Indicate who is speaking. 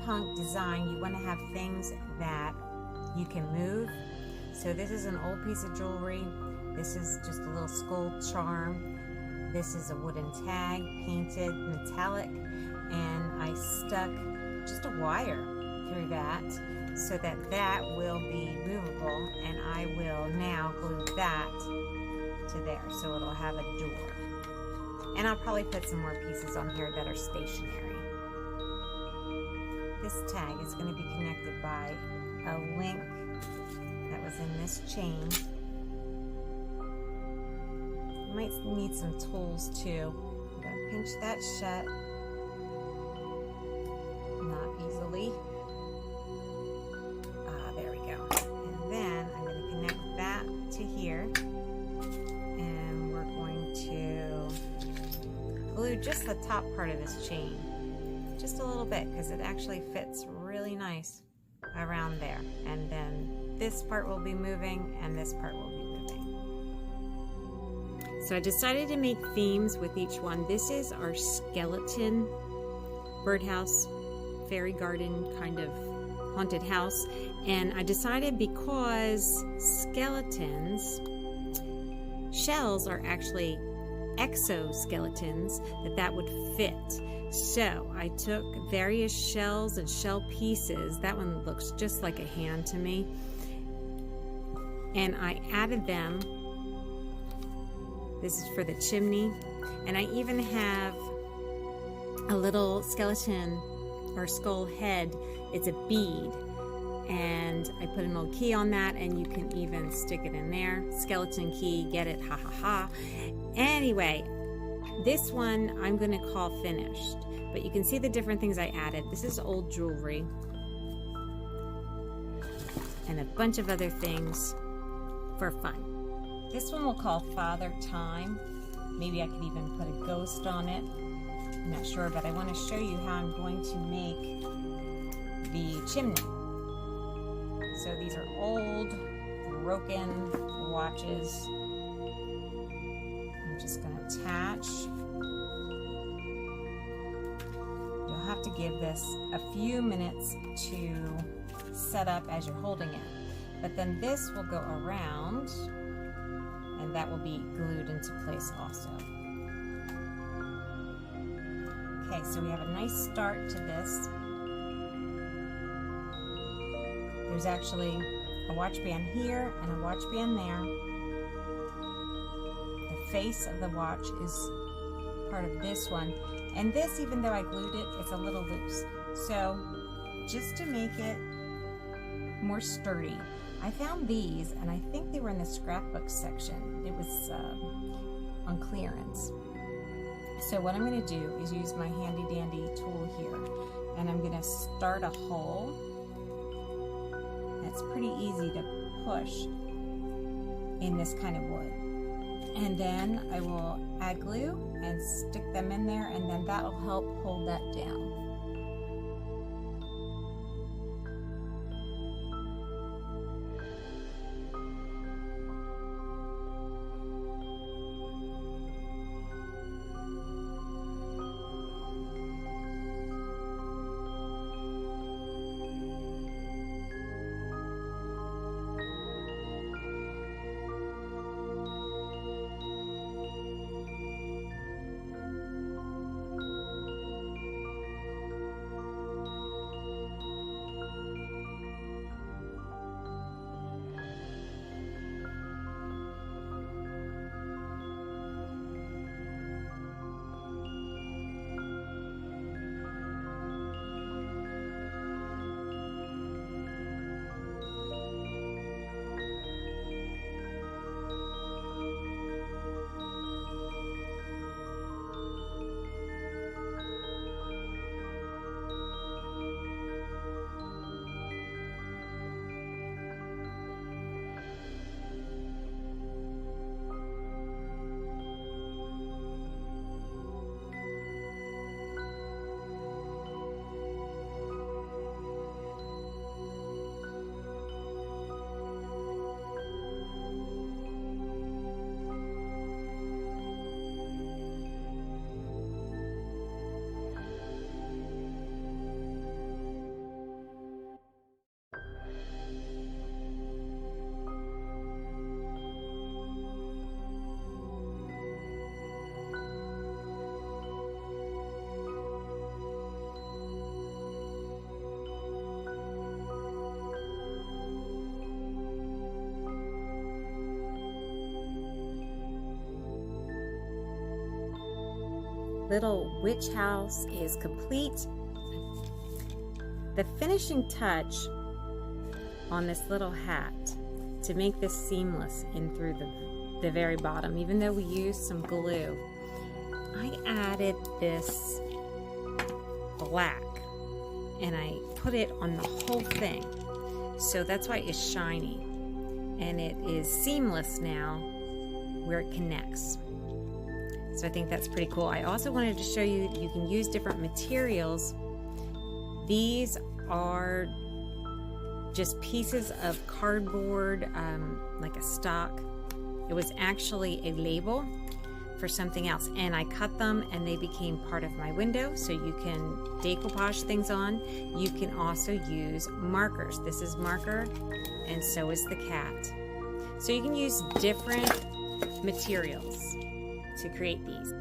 Speaker 1: steampunk design, you want to have things that you can move. So this is an old piece of jewelry. This is just a little skull charm. This is a wooden tag, painted metallic, and I stuck just a wire through that so that that will be movable, and I will now glue that to there so it'll have a door. And I'll probably put some more pieces on here that are stationary. This tag is going to be connected by a link that was in this chain. You might need some tools too. I'm going to pinch that shut. Not easily. There we go. And then I'm going to connect that to here. And we're going to glue just the top part of this chain. Just a little bit, because it actually fits really nice around there. And then this part will be moving and this part will be moving. So I decided to make themes with each one. This is our skeleton birdhouse, fairy garden kind of haunted house. And I decided because skeletons, shells are actually exoskeletons, that would fit. So I took various shells and shell pieces. That one looks just like a hand to me. And I added them. This is for the chimney. And I even have a little skeleton or skull head. It's a bead. And I put an old key on that, and you can even stick it in there. Skeleton key, get it, ha ha ha. Anyway, this one I'm going to call finished, but you can see the different things I added. This is old jewelry and a bunch of other things for fun. This one we'll call Father Time. Maybe I could even put a ghost on it. I'm not sure, but I want to show you how I'm going to make the chimney. So these are old, broken watches. I'm just going to attach. You'll have to give this a few minutes to set up as you're holding it. But then this will go around, and that will be glued into place also. Okay, so we have a nice start to this. There's actually a watch band here and a watch band there. The face of the watch is part of this one. And this, even though I glued it, it's a little loose. So just to make it more sturdy, I found these, and I think they were in the scrapbook section. It was on clearance. So what I'm going to do is use my handy dandy tool here, and I'm going to start a hole. It's pretty easy to push in this kind of wood. And then I will add glue and stick them in there, and then that'll help hold that down. little witch house is complete. The finishing touch on this little hat to make this seamless in through the very bottom, even though we used some glue, I added this black and I put it on the whole thing. So that's why it's shiny and it is seamless now where it connects. So I think that's pretty cool. I also wanted to show you you can use different materials. These are just pieces of cardboard, like a stock. It was actually a label for something else, and I cut them and they became part of my window, so you can decoupage things on. You can also use markers. This is marker, and so is the cat. So you can use different materials to create these.